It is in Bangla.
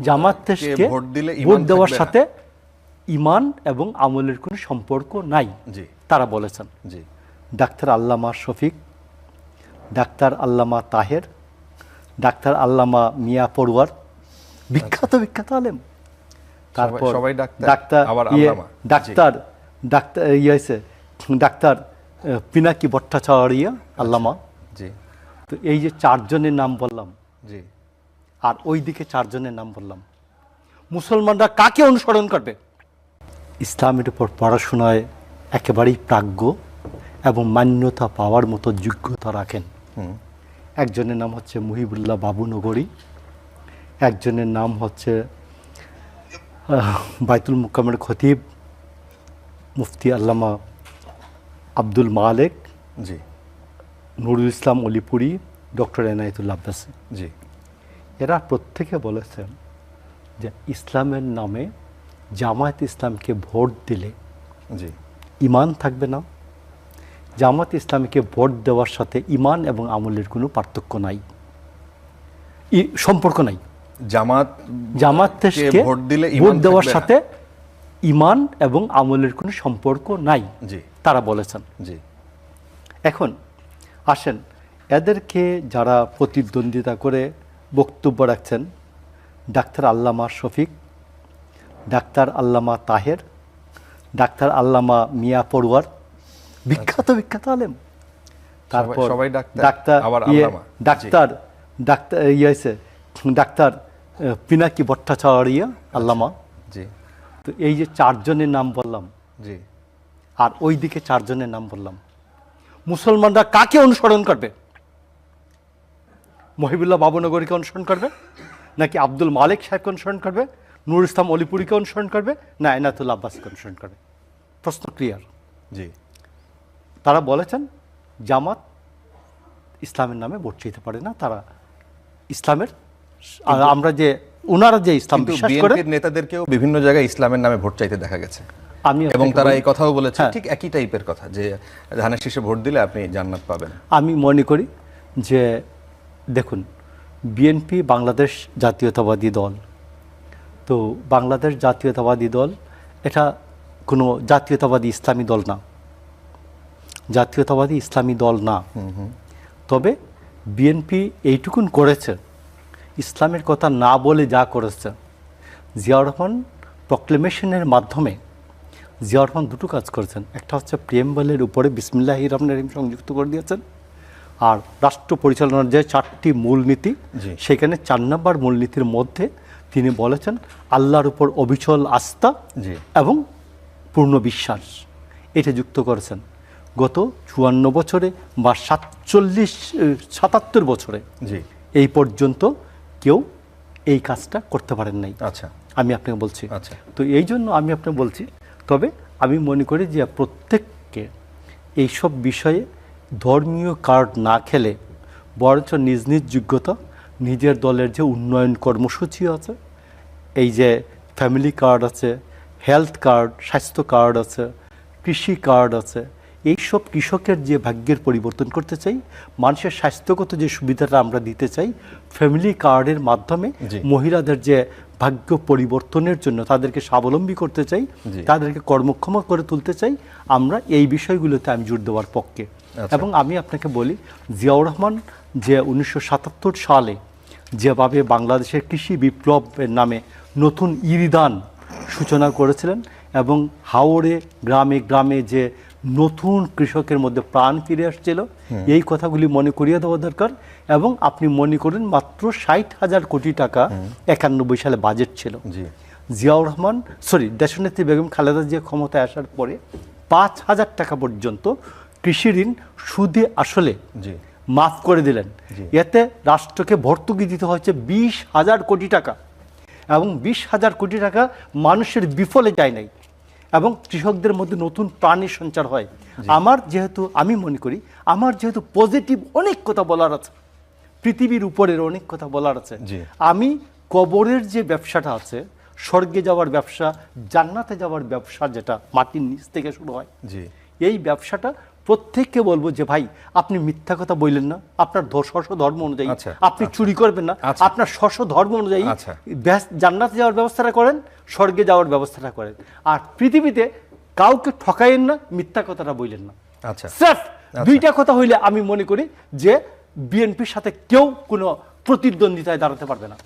জামাত দেশকে ভোট দেওয়ার সাথে ইমান এবং আমলের কোনো সম্পর্ক নাই তারা বলেছেন। ডাক্তার আল্লামা শফিক, ডাক্তার আল্লামা তাহের, ডাক্তার আল্লামা মিয়া পড়ুয়ার, বিখ্যাত বিখ্যাত আলেম। তারপর ডাক্তার পিনাকি ভট্টাচার্য আল্লামা। তো এই যে চারজনের নাম বললাম, আর ওইদিকে চারজনের নাম বললাম, মুসলমানরা কাকে অনুসরণ করবে? ইসলামের উপর পড়াশোনায় একেবারেই প্রাজ্ঞ এবং মান্যতা পাওয়ার মতো যোগ্যতা রাখেন। একজনের নাম হচ্ছে মুহিবুল্লাহ বাবু নগরী, একজনের নাম হচ্ছে বাইতুল মুকামের খতিব মুফতি আল্লামা আব্দুল মালেক, নুরুল ইসলাম অলিপুরি, ডক্টর এনায়েতুল্লাহ আব্বাসী। এরা প্রত্যেকে বলেছেন যে ইসলামের নামে জামায়াত ইসলামকে ভোট দিলে ইমান থাকবে না। জামায়াত ইসলামকে ভোট দেওয়ার সাথে ইমান এবং আমলের কোনো পার্থক্য নাই, সম্পর্ক নাই। জামাত দেশকে ভোট দেওয়ার সাথে ইমান এবং আমলের কোনো সম্পর্ক নাই তারা বলেছেন। এখন আসেন, এদেরকে যারা প্রতিদ্বন্দ্বিতা করে বক্তব্য রাখছেন, ডাক্তার আল্লামা শফিক, ডাক্তার আল্লামা তাহের, ডাক্তার আল্লামা মিয়া পড়ুয়ার, বিখ্যাত বিখ্যাত আলেম। তারপর ডাক্তার পিনাকি ভট্টাচার্য আল্লামা। তো এই যে চারজনের নাম বললাম, আর ওইদিকে চারজনের নাম বললাম, মুসলমানরা কাকে অনুসরণ করবে? মহিবুল্লাহ বাবুনগরীকে অনুসরণ করবে, নাকি আব্দুল মালিক সাহেবকে অনুসরণ করবে, নুরুল ইসলাম অলিপুরিকে অনুসরণ করবে, না এনায়েতুল্লাহ আব্বাসীকে অনুসরণ করবে? প্রশ্ন ক্লিয়ার। তারা বলেছেন জামাত ইসলামের নামে ভোট চাইতে পারে না, তারা ইসলামের, আমরা যে ওনারা যে ইসলাম বিশ্বাস করে, নেতাদেরকেও বিভিন্ন জায়গায় ইসলামের নামে ভোট চাইতে দেখা গেছে, এবং তারা এই কথাও বলেছে ঠিক একই টাইপের কথা, যে ধানের শীষে ভোট দিলে আপনি জান্নাত পাবেন। আমি মনে করি যে দেখুন, বিএনপি বাংলাদেশ জাতীয়তাবাদী দল, তো বাংলাদেশ জাতীয়তাবাদী দল এটা কোনো জাতীয়তাবাদী ইসলামী দল না, জাতীয়তাবাদী ইসলামী দল না। তবে বিএনপি এইটুকুন করেছে, ইসলামের কথা না বলে যা করেছে, জিয়াউর রহমান প্রক্লেমেশনের মাধ্যমে জিয়াউর রহমান দুটো কাজ করেছেন। একটা হচ্ছে প্রিয়েম্বলের উপরে বিসমিল্লাহির রহমানির রহিম সংযুক্ত করে দিয়েছেন, আর রাষ্ট্র পরিচালনার যে 4টি মূলনীতি, সেখানে 4 নম্বর মূলনীতির মধ্যে তিনি বলেছেন আল্লাহর উপর অবিচল আস্থা এবং পূর্ণ বিশ্বাস, এটা যুক্ত করেছেন। গত 54 বছরে বা 77 বছরে এই পর্যন্ত কেউ এই কাজটা করতে পারেন নাই। আমি আপনাকে বলছি। তো এই জন্য আমি আপনাকে বলছি, তবে আমি মনে করি যে প্রত্যেককে এইসব বিষয়ে ধর্মীয় কার্ড না খেলে বরঞ্চ নিজ নিজ যোগ্যতা, নিজের দলের যে উন্নয়ন কর্মসূচি আছে, এই যে ফ্যামিলি কার্ড আছে, হেলথ কার্ড, স্বাস্থ্য কার্ড আছে, কৃষি কার্ড আছে, এইসব কৃষকের যে ভাগ্যের পরিবর্তন করতে চাই, মানুষের স্বাস্থ্যগত যে সুবিধাটা আমরা দিতে চাই, ফ্যামিলি কার্ডের মাধ্যমে মহিলাদের যে ভাগ্য পরিবর্তনের জন্য তাদেরকে স্বাবলম্বী করতে চাই, তাদেরকে কর্মক্ষম করে তুলতে চাই, আমরা এই বিষয়গুলোতে আমি জোর দেওয়ার পক্ষে। এবং আমি আপনাকে বলি, জিয়াউর রহমান যে 1977 সালে যেভাবে বাংলাদেশের কৃষি বিপ্লবের নামে নতুন ইরিদান সূচনা করেছিলেন, এবং হাওড়ে গ্রামে গ্রামে যে নতুন কৃষকের মধ্যে প্রাণ ফিরে আসছিল, এই কথাগুলি মনে করিয়ে দেওয়া দরকার। এবং আপনি মনে করেন মাত্র 60,000 কোটি টাকা 91 সালে বাজেট ছিল। জিয়াউর রহমান দেশনেত্রী বেগম খালেদা জিয়া ক্ষমতায় আসার পরে 5,000 টাকা পর্যন্ত কৃষি ঋণ সুদে আসলে মাফ করে দিলেন। এতে রাষ্ট্রকে ভর্তুকি দিতে হয়েছে 20,000 কোটি টাকা, এবং 20,000 কোটি টাকা মানুষের বিফলে যায় নাই, এবং কৃষকদের মধ্যে নতুন প্রাণের সঞ্চার হয়। আমি মনে করি আমার যেহেতু পজিটিভ অনেক কথা বলার আছে, পৃথিবীর উপরের অনেক কথা বলার আছে, আমি কবরের যে ব্যবসাটা আছে, স্বর্গে যাওয়ার ব্যবসা, জান্নাতে যাওয়ার ব্যবসা, যেটা মাটির নিচ থেকে শুরু হয়, এই ব্যবসাটা প্রত্যেককে বলবো যে ভাই আপনি মিথ্যা কথা বললেন না, আপনার স্ব ধর্ম অনুযায়ী আপনি চুরি করবেন না, আপনার স্ব ধর্ম অনুযায়ী জান্নাতে যাওয়ার ব্যবস্থাটা করেন, স্বর্গে যাওয়ার ব্যবস্থাটা করেন, আর পৃথিবীতে কাউকে ঠকাইয়েন না, মিথ্যা কথাটা বললেন না। স্রেফ দুইটা কথা হইলে আমি মনে করি যে বিএনপির সাথে কেউ কোনো প্রতিদ্বন্দ্বিতায় দাঁড়াতে পারবে না।